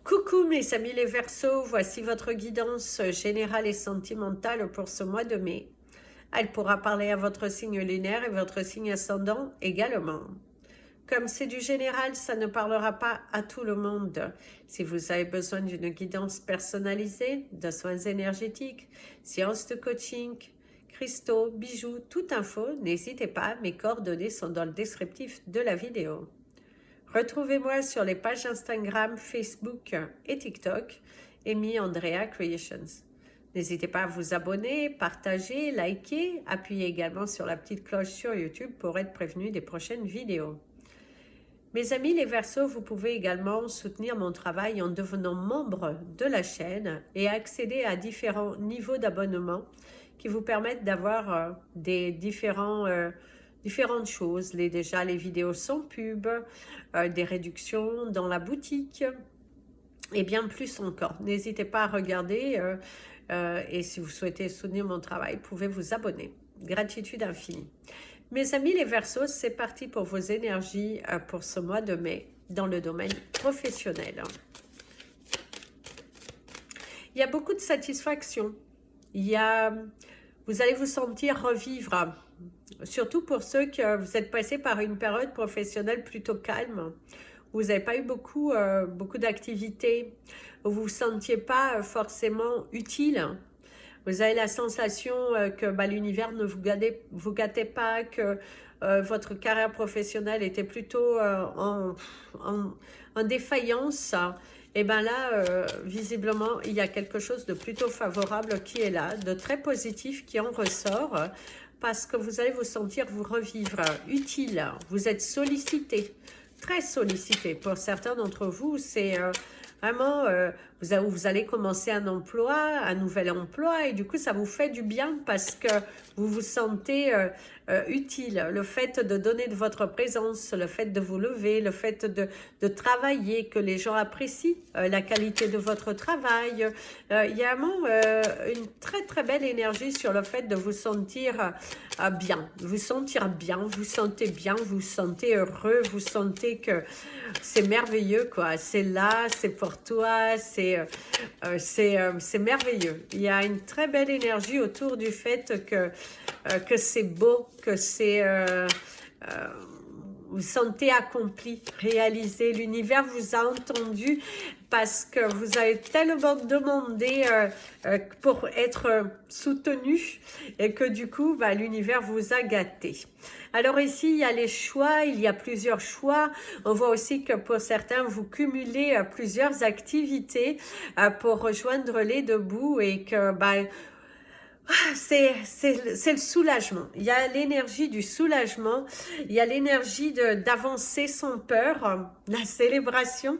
Coucou mes amis les Verseaux, voici votre guidance générale et sentimentale pour ce mois de mai. Elle pourra parler à votre signe lunaire et votre signe ascendant également. Comme c'est du général, ça ne parlera pas à tout le monde. Si vous avez besoin d'une guidance personnalisée, de soins énergétiques, séances de coaching, cristaux, bijoux, toute info, n'hésitez pas, mes coordonnées sont dans le descriptif de la vidéo. Retrouvez-moi sur les pages Instagram, Facebook et TikTok, Amy Andrea Creations. N'hésitez pas à vous abonner, partager, liker, appuyez également sur la petite cloche sur YouTube pour être prévenu des prochaines vidéos. Mes amis les Verseaux, vous pouvez également soutenir mon travail en devenant membre de la chaîne et accéder à différents niveaux d'abonnement qui vous permettent d'avoir des différentes choses. Déjà, les vidéos sans pub, des réductions dans la boutique et bien plus encore. N'hésitez pas à regarder et si vous souhaitez soutenir mon travail, vous pouvez vous abonner. Gratitude infinie. Mes amis les Verseaux, c'est parti pour vos énergies pour ce mois de mai dans le domaine professionnel. Il y a beaucoup de satisfaction. Vous allez vous sentir revivre, surtout pour ceux que vous êtes passés par une période professionnelle plutôt calme. Vous n'avez pas eu beaucoup d'activités. Vous ne vous sentiez pas forcément utile. Vous avez la sensation que l'univers ne vous gâtait pas, que votre carrière professionnelle était plutôt en défaillance. Et bien là, visiblement, il y a quelque chose de plutôt favorable qui est là, de très positif qui en ressort, parce que vous allez vous sentir vous revivre utile. Vous êtes sollicité, très sollicité. Pour certains d'entre vous, c'est vraiment, vous allez commencer un nouvel emploi, et du coup, ça vous fait du bien parce que vous vous sentez utile. Le fait de donner de votre présence, le fait de vous lever, le fait de travailler, que les gens apprécient la qualité de votre travail. Il y a vraiment une très très belle énergie sur le fait de vous sentir bien. Vous sentir bien, vous sentez bien, vous sentez heureux, vous sentez que c'est merveilleux, quoi. C'est là, c'est pour toi, c'est merveilleux. Il y a une très belle énergie autour du fait que c'est beau, que c'est... vous sentez accompli, réalisé. L'univers vous a entendu parce que vous avez tellement demandé pour être soutenu et que du coup, l'univers vous a gâté. Alors ici, il y a les choix, il y a plusieurs choix. On voit aussi que pour certains, vous cumulez plusieurs activités pour rejoindre les deux bouts et que... c'est le soulagement. Il y a l'énergie du soulagement, il y a l'énergie d'avancer sans peur, la célébration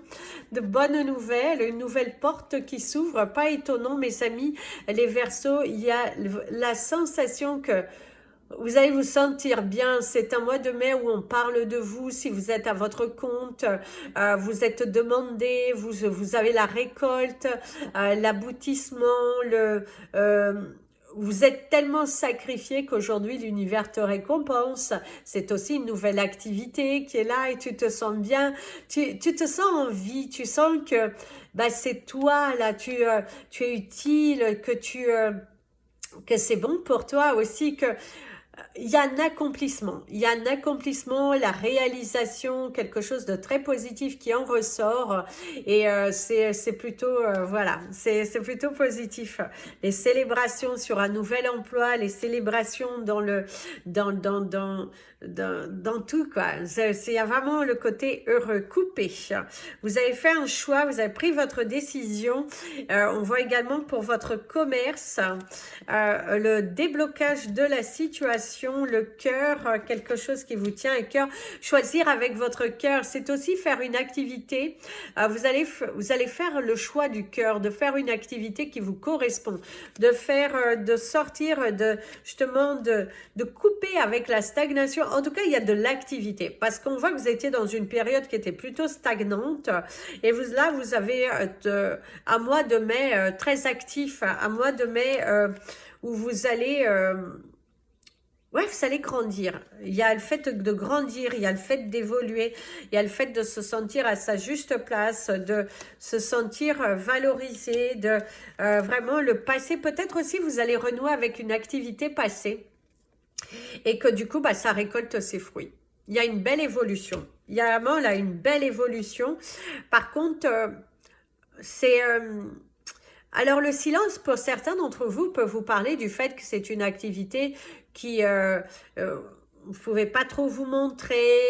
de bonnes nouvelles, une nouvelle porte qui s'ouvre. Pas étonnant, mes amis, les Verseaux, il y a la sensation que vous allez vous sentir bien. C'est un mois de mai où on parle de vous. Si vous êtes à votre compte, vous êtes demandé, vous avez la récolte, l'aboutissement, vous êtes tellement sacrifié qu'aujourd'hui l'univers te récompense. C'est aussi une nouvelle activité qui est là et tu te sens bien. Tu te sens en vie. Tu sens que c'est toi là. Tu es utile, que c'est bon pour toi aussi, que il y a un accomplissement, la réalisation, quelque chose de très positif qui en ressort et c'est plutôt, voilà, c'est plutôt positif. Les célébrations sur un nouvel emploi, les célébrations dans tout, quoi. Il y a vraiment le côté heureux, coupé. Vous avez fait un choix, vous avez pris votre décision. On voit également pour votre commerce le déblocage de la situation, le cœur, quelque chose qui vous tient à cœur. Choisir avec votre cœur, c'est aussi faire une activité. Vous allez faire le choix du cœur, de faire une activité qui vous correspond, de sortir justement de couper avec la stagnation. En tout cas, il y a de l'activité parce qu'on voit que vous étiez dans une période qui était plutôt stagnante et vous avez un mois de mai très actif, un mois de mai où vous allez Ouais, vous allez grandir. Il y a le fait de grandir, il y a le fait d'évoluer, il y a le fait de se sentir à sa juste place, de se sentir valorisé, de vraiment le passé. Peut-être aussi vous allez renouer avec une activité passée et que du coup, bah, ça récolte ses fruits. Il y a une belle évolution. Il y a vraiment là une belle évolution. Par contre, c'est... alors le silence, pour certains d'entre vous, peut vous parler du fait que c'est une activité qui... vous ne pouvez pas trop vous montrer.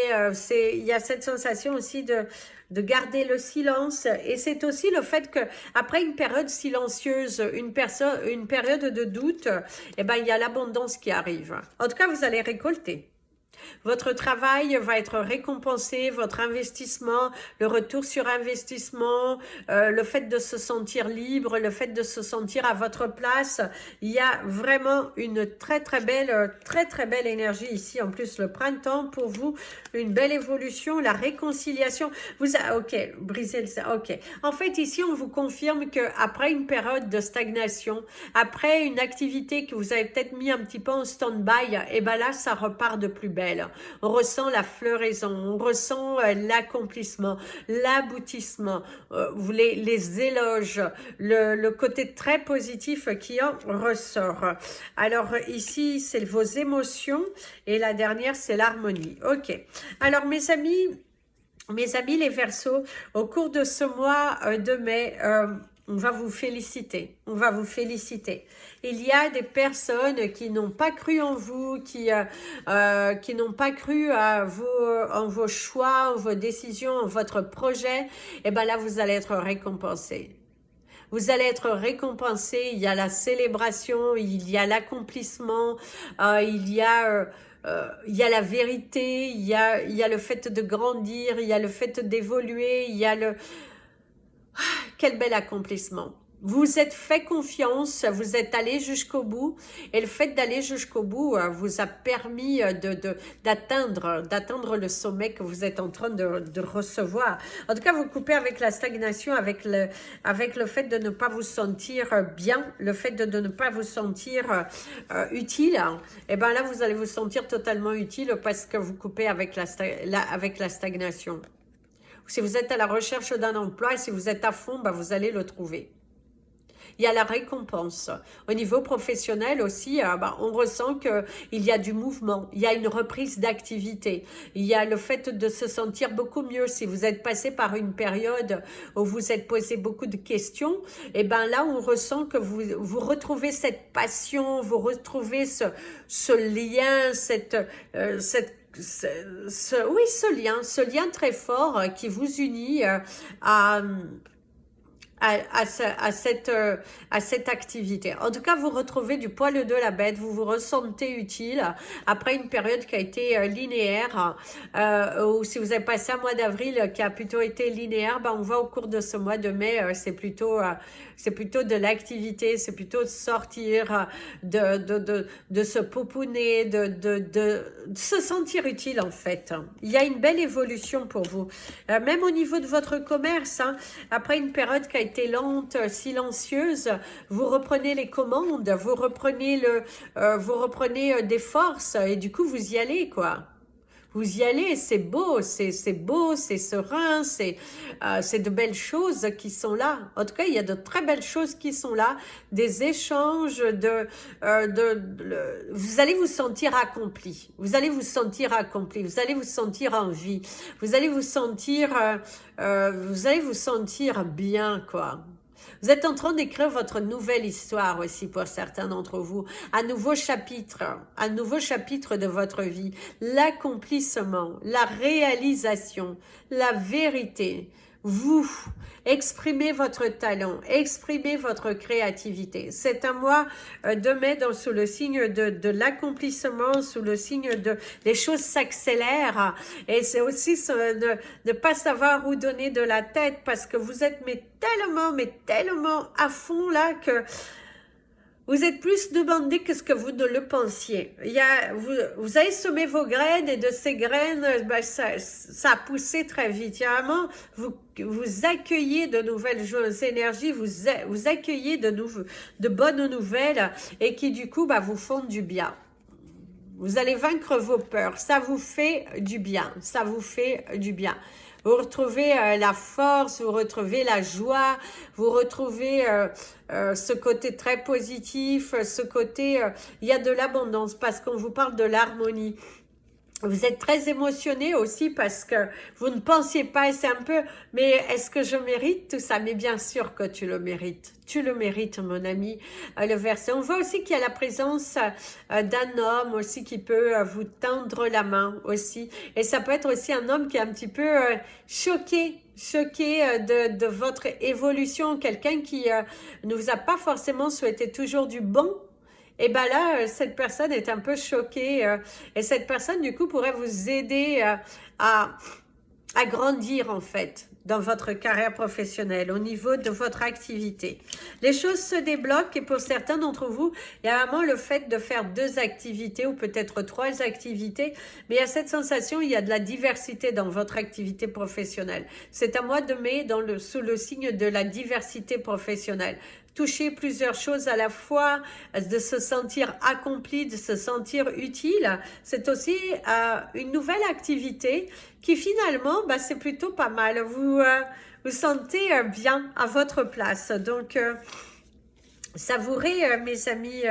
Il y a cette sensation aussi de garder le silence. Et c'est aussi le fait que après une période silencieuse, une période de doute, eh ben, il y a l'abondance qui arrive. En tout cas, vous allez récolter. Votre travail va être récompensé, votre investissement, le retour sur investissement, le fait de se sentir libre, le fait de se sentir à votre place. Il y a vraiment une très très belle énergie ici. En plus, le printemps pour vous, une belle évolution, la réconciliation. Ok, briser le... Ok. En fait, ici, on vous confirme que après une période de stagnation, après une activité que vous avez peut-être mis un petit peu en stand-by, et ben là, ça repart de plus belle. On ressent la floraison, on ressent l'accomplissement, l'aboutissement, les éloges, le côté très positif qui en ressort. Alors ici, c'est vos émotions et la dernière, c'est l'harmonie. Ok. Alors mes amis les Verseaux, au cours de ce mois de mai, on va vous féliciter, on va vous féliciter. Il y a des personnes qui n'ont pas cru en vous, qui n'ont pas cru en vos choix, en vos décisions, en votre projet. Et bien là, vous allez être récompensés. Vous allez être récompensés. Il y a la célébration, il y a l'accomplissement, il y a la vérité, il y a le fait de grandir, il y a le fait d'évoluer, il y a le... Quel bel accomplissement. Vous êtes fait confiance, vous êtes allé jusqu'au bout et le fait d'aller jusqu'au bout vous a permis d'atteindre le sommet que vous êtes en train de recevoir. En tout cas, vous coupez avec la stagnation, avec le fait de ne pas vous sentir bien, le fait de ne pas vous sentir utile. Et bien là, vous allez vous sentir totalement utile parce que vous coupez avec la stagnation. Si vous êtes à la recherche d'un emploi et si vous êtes à fond, ben vous allez le trouver. Il y a la récompense. Au niveau professionnel aussi, on ressent qu'il y a du mouvement, il y a une reprise d'activité, il y a le fait de se sentir beaucoup mieux. Si vous êtes passé par une période où vous êtes posé beaucoup de questions, et ben là, on ressent que vous retrouvez cette passion, vous retrouvez ce lien, ce lien très fort qui vous unit à cette activité. En tout cas, vous retrouvez du poil de la bête, vous vous ressentez utile après une période qui a été linéaire, ou si vous avez passé un mois d'avril qui a plutôt été linéaire, on voit au cours de ce mois de mai, c'est plutôt de l'activité, c'est plutôt de sortir, de se pouponner, de se sentir utile en fait. Il y a une belle évolution pour vous. Même au niveau de votre commerce, après une période qui a été lente, silencieuse, vous reprenez les commandes, vous reprenez des forces et du coup vous y allez quoi. Vous y allez, c'est beau, c'est serein, c'est de belles choses qui sont là. En tout cas, il y a de très belles choses qui sont là, des échanges, vous allez vous sentir accompli. Vous allez vous sentir accompli, vous allez vous sentir en vie, vous allez vous sentir bien, quoi. Vous êtes en train d'écrire votre nouvelle histoire aussi pour certains d'entre vous. Un nouveau chapitre de votre vie. L'accomplissement, la réalisation, la vérité. Vous exprimez votre talent, exprimez votre créativité. C'est un mois de mai sous le signe de l'accomplissement, sous le signe de les choses s'accélèrent. Et c'est aussi de ne pas savoir où donner de la tête parce que vous êtes tellement à fond là que vous êtes plus demandé que ce que vous ne le pensiez. Vous avez semé vos graines et de ces graines, ça a poussé très vite. Vraiment, vous accueillez de nouvelles énergies, vous accueillez de bonnes nouvelles et qui du coup vous font du bien. Vous allez vaincre vos peurs. Ça vous fait du bien. Ça vous fait du bien. Vous retrouvez la force, vous retrouvez la joie, vous retrouvez ce côté très positif, ce côté, il y a de l'abondance parce qu'on vous parle de l'harmonie. Vous êtes très émotionné aussi parce que vous ne pensiez pas, et c'est un peu, mais est-ce que je mérite tout ça? Mais bien sûr que tu le mérites. Tu le mérites, mon ami. Le verset. On voit aussi qu'il y a la présence d'un homme aussi qui peut vous tendre la main aussi. Et ça peut être aussi un homme qui est un petit peu choqué de votre évolution. Quelqu'un qui ne vous a pas forcément souhaité toujours du bon. Et bien là, cette personne est un peu choquée et cette personne, du coup, pourrait vous aider à grandir, en fait, dans votre carrière professionnelle, au niveau de votre activité. Les choses se débloquent et pour certains d'entre vous, il y a vraiment le fait de faire 2 activités ou peut-être 3 activités, mais il y a cette sensation, il y a de la diversité dans votre activité professionnelle. C'est un mois de mai sous le signe de la diversité professionnelle. Toucher plusieurs choses à la fois, de se sentir accompli, de se sentir utile. C'est aussi une nouvelle activité qui finalement, c'est plutôt pas mal. Vous vous sentez bien à votre place. Donc, savourez mes amis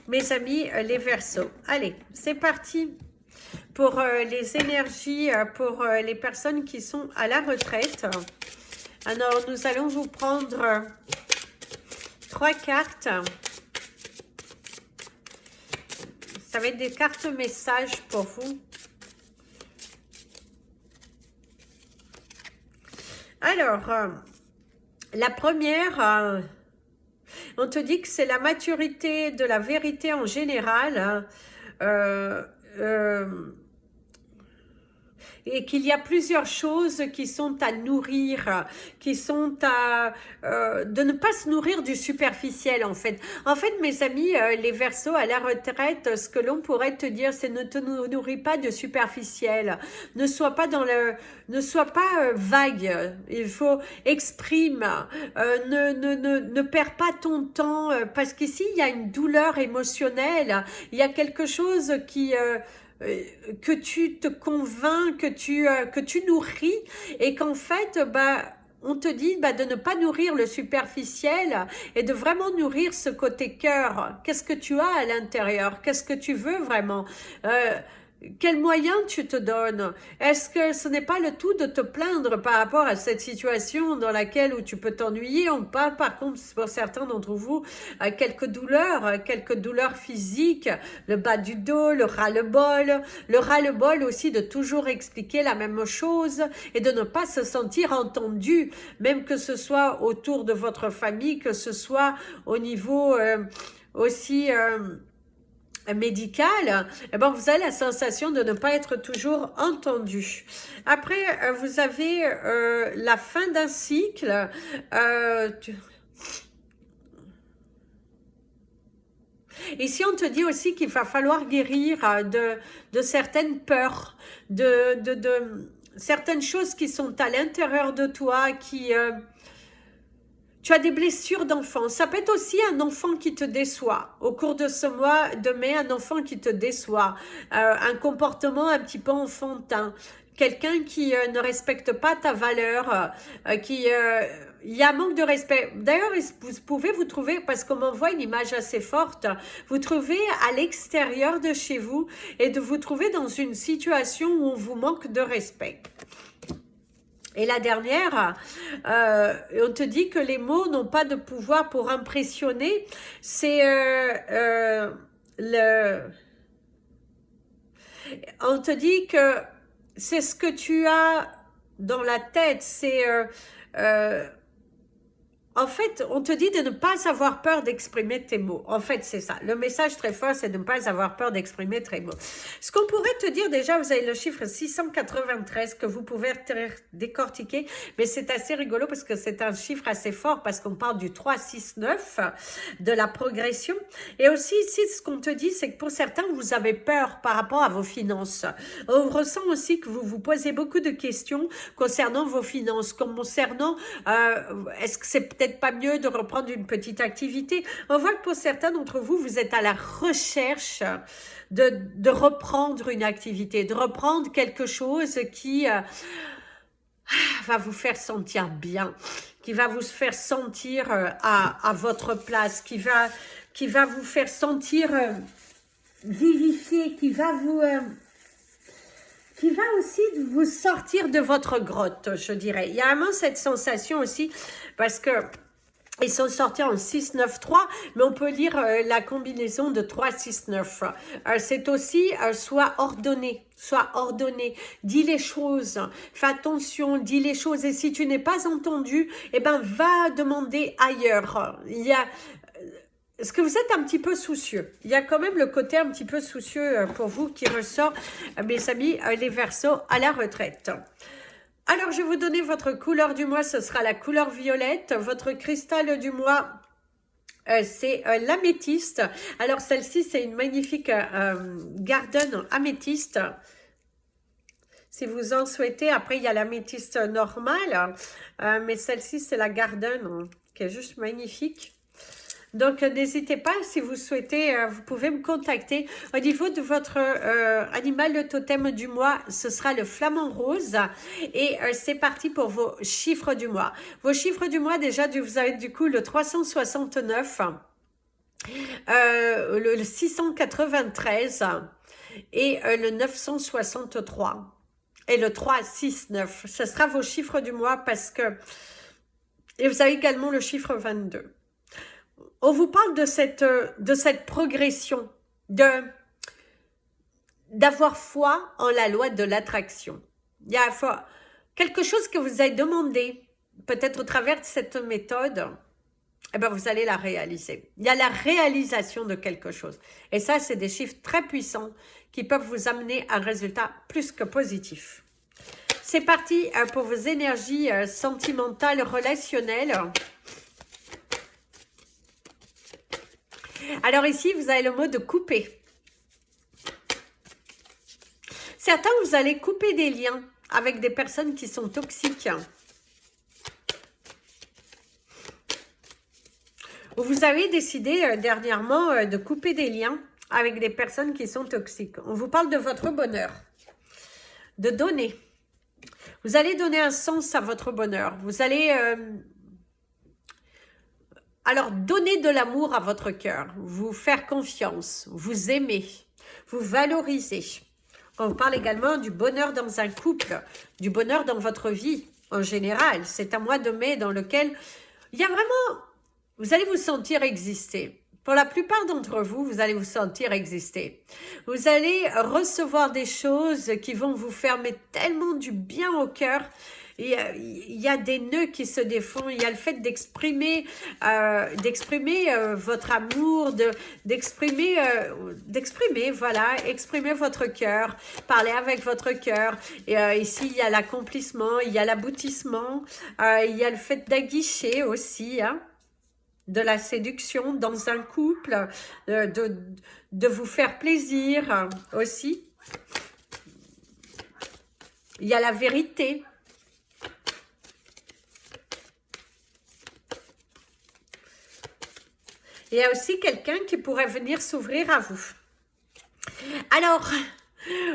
les Verseaux. Allez, c'est parti pour les énergies, pour les personnes qui sont à la retraite. Alors, nous allons vous prendre 3 cartes. Ça va être des cartes messages pour vous. Alors, la première, on te dit que c'est la maturité de la vérité en général. Et qu'il y a plusieurs choses qui sont à nourrir, qui sont à de ne pas se nourrir du superficiel en fait. En fait, mes amis, les Verseaux à la retraite, ce que l'on pourrait te dire, c'est ne te nourris pas de superficiel, ne sois pas vague. Il faut exprime, ne perds pas ton temps parce qu'ici il y a une douleur émotionnelle, il y a quelque chose que tu te convaincs, que tu nourris et qu'en fait, on te dit de ne pas nourrir le superficiel et de vraiment nourrir ce côté cœur. Qu'est-ce que tu as à l'intérieur? Qu'est-ce que tu veux vraiment? Quels moyens tu te donnes? Est-ce que ce n'est pas le tout de te plaindre par rapport à cette situation dans laquelle où tu peux t'ennuyer? On parle par contre pour certains d'entre vous quelques douleurs physiques, le bas du dos, le ras-le-bol aussi de toujours expliquer la même chose et de ne pas se sentir entendu, même que ce soit autour de votre famille, que ce soit au niveau aussi médical, vous avez la sensation de ne pas être toujours entendu. Après, vous avez la fin d'un cycle. Ici, on te dit aussi qu'il va falloir guérir de certaines peurs, de certaines choses qui sont à l'intérieur de toi, tu as des blessures d'enfant. Ça peut être aussi un enfant qui te déçoit. Au cours de ce mois de mai, un enfant qui te déçoit. Un comportement un petit peu enfantin. Quelqu'un qui ne respecte pas ta valeur. Il y a un manque de respect. D'ailleurs, vous pouvez vous trouver, parce qu'on m'envoie une image assez forte, vous trouvez à l'extérieur de chez vous et de vous trouver dans une situation où on vous manque de respect. Et la dernière, on te dit que les mots n'ont pas de pouvoir pour impressionner. C'est on te dit que c'est ce que tu as dans la tête. C'est en fait, on te dit de ne pas avoir peur d'exprimer tes mots. En fait, c'est ça. Le message très fort, c'est de ne pas avoir peur d'exprimer tes mots. Ce qu'on pourrait te dire, déjà, vous avez le chiffre 693 que vous pouvez décortiquer, mais c'est assez rigolo parce que c'est un chiffre assez fort parce qu'on parle du 369, de la progression. Et aussi, ici, ce qu'on te dit, c'est que pour certains, vous avez peur par rapport à vos finances. On ressent aussi que vous vous posez beaucoup de questions concernant vos finances, concernant, est-ce que c'est peut-être peut-être pas mieux de reprendre une petite activité. On voit que pour certains d'entre vous, vous êtes à la recherche de reprendre une activité, de reprendre quelque chose qui va vous faire sentir bien, qui va vous faire sentir à votre place, qui va vous faire sentir vivifié, qui va aussi vous sortir de votre grotte, je dirais. Il y a vraiment cette sensation aussi, parce que ils sont sortis en 6-9-3, mais on peut lire la combinaison de 3-6-9. C'est aussi soit ordonné, dis les choses, fais attention, dis les choses, et si tu n'es pas entendu, eh ben va demander ailleurs. Est-ce que vous êtes un petit peu soucieux? Il y a quand même le côté un petit peu soucieux pour vous qui ressort, mes amis, les Verseaux à la retraite. Alors, je vais vous donner votre couleur du mois, ce sera la couleur violette. Votre cristal du mois, c'est l'améthyste. Alors, celle-ci, c'est une magnifique garden améthyste. Si vous en souhaitez, après, il y a l'améthyste normale. Mais celle-ci, c'est la garden, qui est juste magnifique. Donc, n'hésitez pas, si vous souhaitez, vous pouvez me contacter. Au niveau de votre animal, le totem du mois, ce sera le flamant rose. Et c'est parti pour vos chiffres du mois. Vos chiffres du mois, déjà, vous avez du coup le 369, le 693 et le 963. Et le 369. Ce sera vos chiffres du mois parce que... Et vous avez également le chiffre 22. On vous parle de cette progression, d'avoir foi en la loi de l'attraction. Il y a quelque chose que vous avez demandé, peut-être au travers de cette méthode, eh ben vous allez la réaliser. Il y a la réalisation de quelque chose. Et ça, c'est des chiffres très puissants qui peuvent vous amener à un résultat plus que positif. C'est parti pour vos énergies sentimentales, relationnelles. Alors ici, vous avez le mot de couper. Certains, vous allez couper des liens avec des personnes qui sont toxiques. Vous avez décidé dernièrement de couper des liens avec des personnes qui sont toxiques. On vous parle de votre bonheur, de donner. Vous allez donner un sens à votre bonheur. Vous allez... Alors, donnez de l'amour à votre cœur, vous faire confiance, vous aimer, vous valoriser. On parle également du bonheur dans un couple, du bonheur dans votre vie en général. C'est un mois de mai dans lequel il y a vraiment... Vous allez vous sentir exister. Pour la plupart d'entre vous, vous allez vous sentir exister. Vous allez recevoir des choses qui vont vous faire mais tellement du bien au cœur. Il y a des nœuds qui se défont, il y a le fait d'exprimer votre amour, d'exprimer voilà, exprimer votre cœur, parler avec votre cœur. Et ici, il y a l'accomplissement, il y a l'aboutissement, il y a le fait d'aguicher aussi, hein, de la séduction dans un couple, de vous faire plaisir aussi. Il y a la vérité. Il y a aussi quelqu'un qui pourrait venir s'ouvrir à vous. Alors,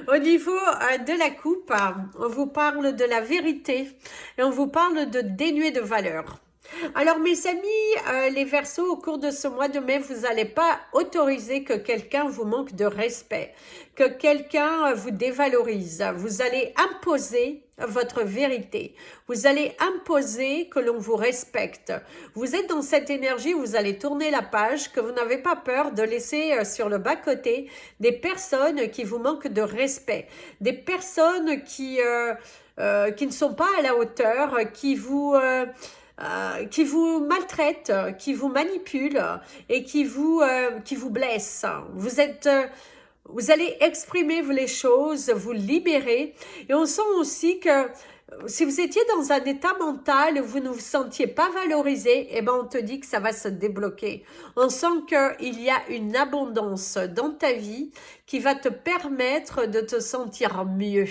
au niveau de la coupe, on vous parle de la vérité et on vous parle de dénuer de valeur. Alors mes amis, les Verseaux, au cours de ce mois de mai, vous n'allez pas autoriser que quelqu'un vous manque de respect, que quelqu'un vous dévalorise. Vous allez imposer votre vérité. Vous allez imposer que l'on vous respecte. Vous êtes dans cette énergie où vous allez tourner la page, que vous n'avez pas peur de laisser sur le bas-côté des personnes qui vous manquent de respect, des personnes qui ne sont pas à la hauteur, qui vous maltraitent, qui vous manipulent et qui vous blessent. Vous allez exprimer les choses, vous libérer. Et on sent aussi que si vous étiez dans un état mental où vous ne vous sentiez pas valorisé, eh ben on te dit que ça va se débloquer. On sent qu'il y a une abondance dans ta vie qui va te permettre de te sentir mieux.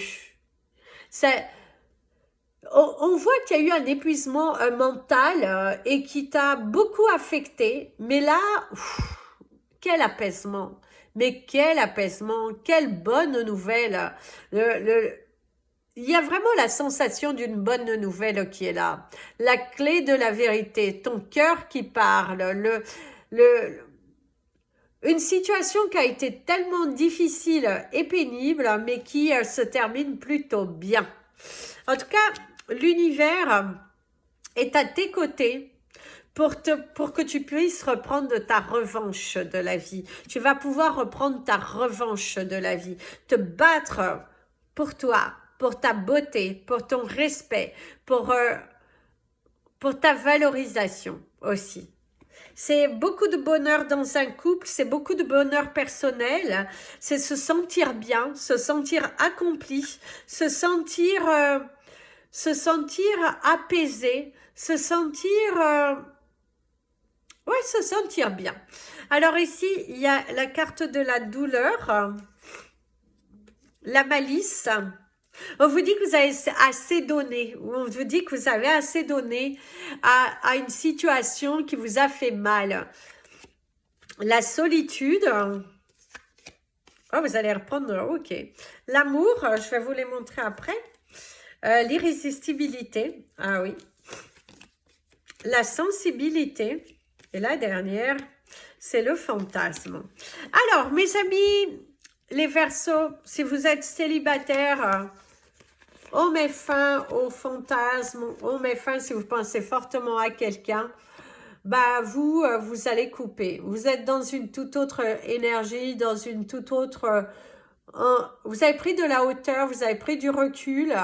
On voit qu'il y a eu un épuisement mental et qui t'a beaucoup affecté, mais là, quel apaisement! Mais quel apaisement! Quelle bonne nouvelle! Le, il y a vraiment la sensation d'une bonne nouvelle qui est là. La clé de la vérité, ton cœur qui parle, le, une situation qui a été tellement difficile et pénible, mais qui se termine plutôt bien. En tout cas, l'univers est à tes côtés pour que tu puisses reprendre ta revanche de la vie. Tu vas pouvoir reprendre ta revanche de la vie, te battre pour toi, pour ta beauté, pour ton respect, pour ta valorisation aussi. C'est beaucoup de bonheur dans un couple, c'est beaucoup de bonheur personnel, c'est se sentir bien, se sentir accompli, se sentir apaisé, se sentir, ouais, se sentir bien. Alors ici, il y a la carte de la douleur, la malice. On vous dit que vous avez assez donné, on vous dit que vous avez assez donné à une situation qui vous a fait mal. La solitude. Oh, vous allez reprendre, ok. L'amour, je vais vous les montrer après. L'irrésistibilité, ah oui. La sensibilité. Et la dernière, c'est le fantasme. Alors, mes amis, les Verseaux, si vous êtes célibataire, on met fin au fantasme, on met fin si vous pensez fortement à quelqu'un, bah vous allez couper. Vous êtes dans une toute autre énergie, dans une toute autre... vous avez pris de la hauteur, vous avez pris du recul.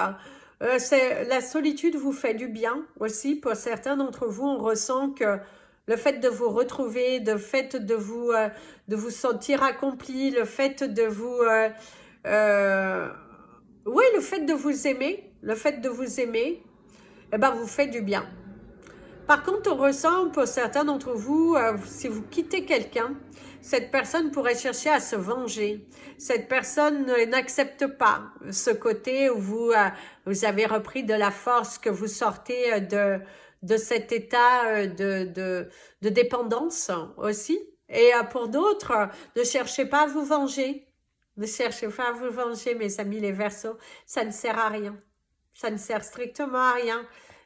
La solitude vous fait du bien aussi. Pour certains d'entre vous, on ressent que le fait de vous retrouver, le fait de vous sentir accompli, le fait de vous... oui, le fait de vous aimer, eh ben, vous fait du bien. Par contre, on ressent pour certains d'entre vous, si vous quittez quelqu'un, cette personne pourrait chercher à se venger. Cette personne n'accepte pas ce côté où vous avez repris de la force, que vous sortez de cet état de dépendance aussi. Et pour d'autres, ne cherchez pas à vous venger. Ne cherchez pas à vous venger, mes amis les Verseaux. Ça ne sert à rien. Ça ne sert strictement à rien.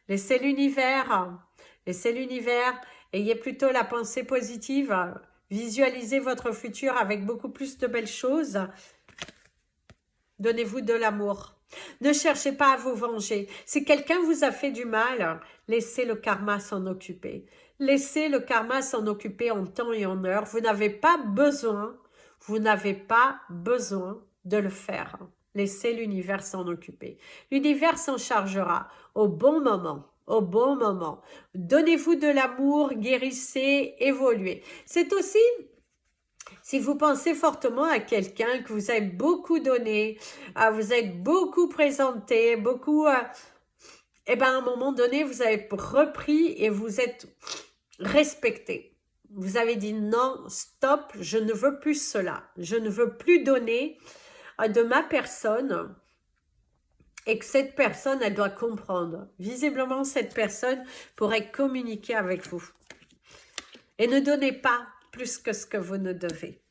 Laissez l'univers. Laissez l'univers, ayez plutôt la pensée positive, visualisez votre futur avec beaucoup plus de belles choses. Donnez-vous de l'amour. Ne cherchez pas à vous venger. Si quelqu'un vous a fait du mal, laissez le karma s'en occuper. Laissez le karma s'en occuper en temps et en heure. Vous n'avez pas besoin de le faire. Laissez l'univers s'en occuper. L'univers s'en chargera au bon moment. Au bon moment. Donnez-vous de l'amour, guérissez, évoluez. C'est aussi, si vous pensez fortement à quelqu'un que vous avez beaucoup donné, vous êtes beaucoup présenté, beaucoup... eh bien, à un moment donné, vous avez repris et vous êtes respecté. Vous avez dit non, stop, je ne veux plus cela. Je ne veux plus donner de ma personne... et que cette personne, elle doit comprendre. Visiblement, cette personne pourrait communiquer avec vous. Et ne donnez pas plus que ce que vous ne devez.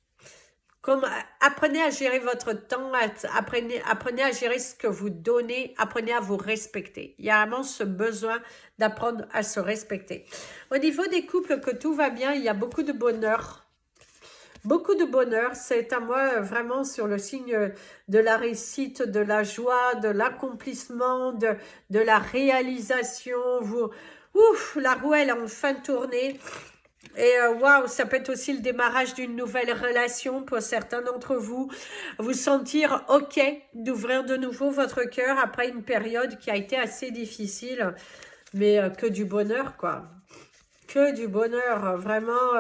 Apprenez à gérer votre temps, apprenez à gérer ce que vous donnez, apprenez à vous respecter. Il y a vraiment ce besoin d'apprendre à se respecter. Au niveau des couples, que tout va bien, il y a beaucoup de bonheur. Beaucoup de bonheur, c'est à moi vraiment sur le signe de la réussite, de la joie, de l'accomplissement, de la réalisation. La roue elle a enfin tourné. Et waouh, ça peut être aussi le démarrage d'une nouvelle relation pour certains d'entre vous. Vous sentir ok d'ouvrir de nouveau votre cœur après une période qui a été assez difficile. Mais que du bonheur quoi. Que du bonheur, vraiment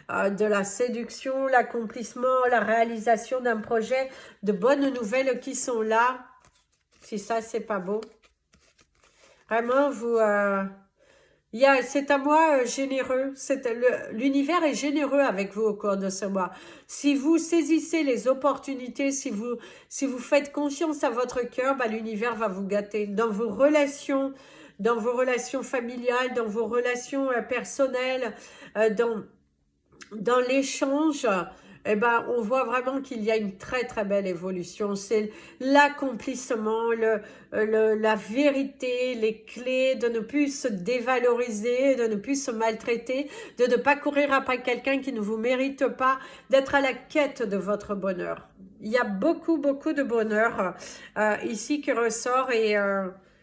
de la séduction, l'accomplissement, la réalisation d'un projet, de bonnes nouvelles qui sont là. Si ça, c'est pas beau. Vraiment, C'est un mois généreux. L'univers est généreux avec vous au cours de ce mois. Si vous saisissez les opportunités, si vous faites confiance à votre cœur, bah, l'univers va vous gâter. Dans vos relations familiales, dans vos relations personnelles, dans l'échange, eh ben, on voit vraiment qu'il y a une très très belle évolution. C'est l'accomplissement, la vérité, les clés de ne plus se dévaloriser, de ne plus se maltraiter, de ne pas courir après quelqu'un qui ne vous mérite pas, d'être à la quête de votre bonheur. Il y a beaucoup beaucoup de bonheur ici qui ressort et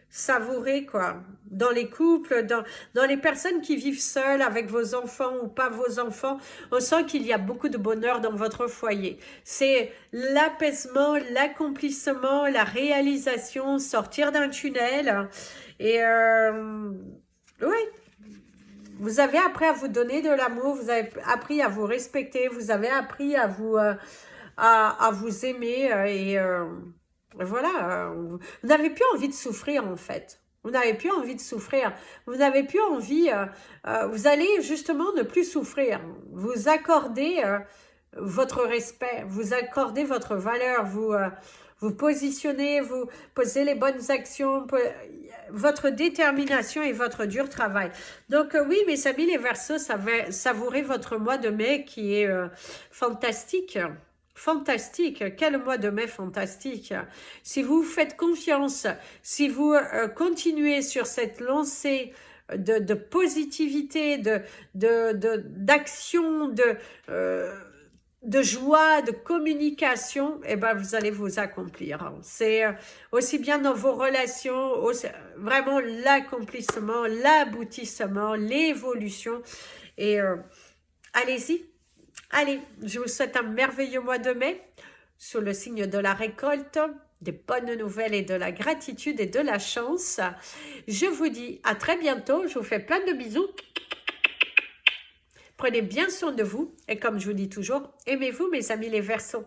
savourer quoi. Dans les couples, dans les personnes qui vivent seules avec vos enfants ou pas vos enfants, on sent qu'il y a beaucoup de bonheur dans votre foyer. C'est l'apaisement, l'accomplissement, la réalisation, sortir d'un tunnel. Et oui, vous avez appris à vous donner de l'amour, vous avez appris à vous respecter, vous avez appris à vous aimer voilà, vous n'avez plus envie de souffrir en fait. Vous n'avez plus envie de souffrir. Vous n'avez plus envie. Vous allez justement ne plus souffrir. Vous accordez votre respect. Vous accordez votre valeur. Vous positionnez. Vous posez les bonnes actions. Votre détermination et votre dur travail. Donc oui, mes amis les Verseaux, savourez votre mois de mai qui est fantastique. Fantastique, quel mois de mai fantastique. Si vous faites confiance, si vous continuez sur cette lancée de positivité, d'action, de joie, de communication, eh ben vous allez vous accomplir. C'est aussi bien dans vos relations, vraiment l'accomplissement, l'aboutissement, l'évolution. Et allez-y. Allez, je vous souhaite un merveilleux mois de mai, sous le signe de la récolte, des bonnes nouvelles et de la gratitude et de la chance. Je vous dis à très bientôt, je vous fais plein de bisous. Prenez bien soin de vous et comme je vous dis toujours, aimez-vous mes amis les Verseaux.